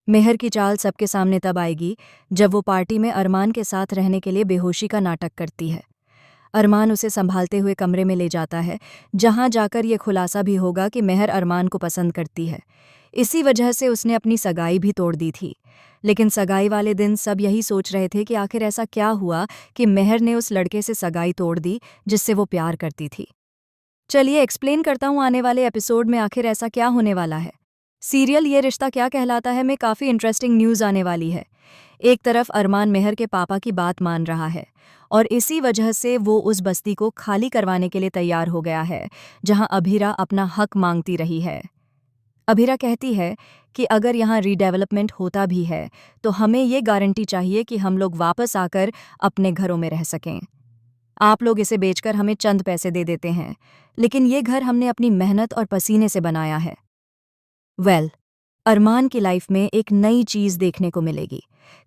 मेहर की चाल सबके सामने तब आएगी जब वो पार्टी में अरमान के साथ रहने के लिए बेहोशी का नाटक करती है। अरमान उसे संभालते हुए कमरे में ले जाता है, जहां जाकर ये खुलासा भी होगा कि मेहर अरमान को पसंद करती है। इसी वजह से उसने अपनी सगाई भी तोड़ दी थी। लेकिन सगाई वाले दिन सब यही सोच रहे थे कि आखिर ऐसा क्या हुआ कि मेहर ने उस लड़के से सगाई तोड़ दी जिससे वो प्यार करती थी। चलिए एक्सप्लेन करता हूँ आने वाले एपिसोड में आखिर ऐसा क्या होने वाला है। सीरियल ये रिश्ता क्या कहलाता है में काफ़ी इंटरेस्टिंग न्यूज़ आने वाली है। एक तरफ अरमान मेहर के पापा की बात मान रहा है और इसी वजह से वो उस बस्ती को खाली करवाने के लिए तैयार हो गया है, जहां अभीरा अपना हक मांगती रही है। अभीरा कहती है कि अगर यहाँ रीडेवलपमेंट होता भी है तो हमें ये गारंटी चाहिए कि हम लोग वापस आकर अपने घरों में रह सकें। आप लोग इसे बेचकर हमें चंद पैसे दे देते हैं, लेकिन ये घर हमने अपनी मेहनत और पसीने से बनाया है। अरमान की लाइफ में एक नई चीज़ देखने को मिलेगी।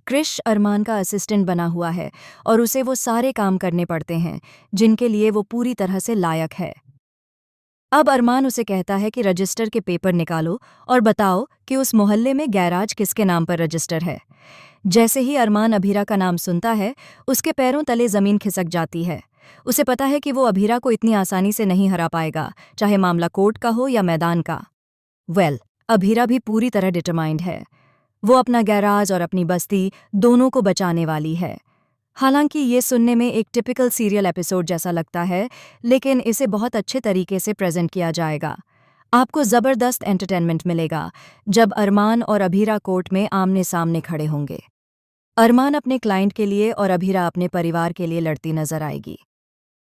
क्रिश अरमान का असिस्टेंट बना हुआ है और उसे वो सारे काम करने पड़ते हैं जिनके लिए वो पूरी तरह से लायक है। अब अरमान उसे कहता है कि रजिस्टर के पेपर निकालो और बताओ कि उस मोहल्ले में गैराज किसके नाम पर रजिस्टर है। जैसे ही अरमान अभीरा का नाम सुनता है, उसके पैरों तले ज़मीन खिसक जाती है। उसे पता है कि वो अभीरा को इतनी आसानी से नहीं हरा पाएगा, चाहे मामला कोर्ट का हो या मैदान का। अभीरा भी पूरी तरह डिटरमाइंड है। वो अपना गैराज और अपनी बस्ती दोनों को बचाने वाली है। हालांकि ये सुनने में एक टिपिकल सीरियल एपिसोड जैसा लगता है, लेकिन इसे बहुत अच्छे तरीके से प्रेजेंट किया जाएगा। आपको ज़बरदस्त एंटरटेनमेंट मिलेगा जब अरमान और अभीरा कोर्ट में आमने सामने खड़े होंगे। अरमान अपने क्लाइंट के लिए और अभीरा अपने परिवार के लिए लड़ती नजर आएगी।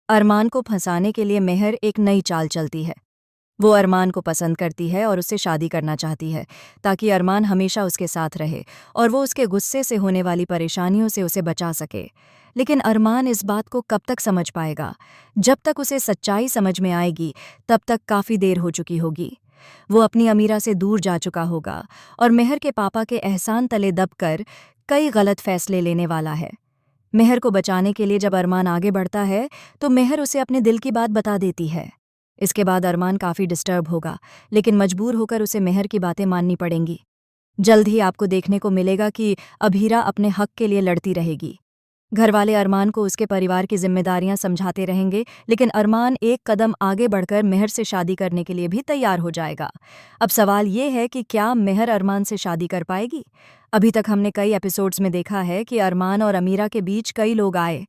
अरमान को फंसाने के लिए मेहर एक नई चाल चलती है। वो अरमान को पसंद करती है और उससे शादी करना चाहती है, ताकि अरमान हमेशा उसके साथ रहे और वो उसके गुस्से से होने वाली परेशानियों से उसे बचा सके। लेकिन अरमान इस बात को कब तक समझ पाएगा? जब तक उसे सच्चाई समझ में आएगी, तब तक काफ़ी देर हो चुकी होगी। वो अपनी अमीरा से दूर जा चुका होगा और मेहर के पापा के एहसान तले दबकर कई गलत फैसले लेने वाला है। मेहर को बचाने के लिए जब अरमान आगे बढ़ता है, तो मेहर उसे अपने दिल की बात बता देती है। इसके बाद अरमान काफ़ी डिस्टर्ब होगा, लेकिन मजबूर होकर उसे मेहर की बातें माननी पड़ेंगी। जल्द ही आपको देखने को मिलेगा कि अभीरा अपने हक के लिए लड़ती रहेगी। घरवाले अरमान को उसके परिवार की जिम्मेदारियां समझाते रहेंगे, लेकिन अरमान एक कदम आगे बढ़कर मेहर से शादी करने के लिए भी तैयार हो जाएगा। अब सवाल ये है कि क्या मेहर अरमान से शादी कर पाएगी? अभी तक हमने कई एपिसोड्स में देखा है कि अरमान और अमीरा के बीच कई लोग आए,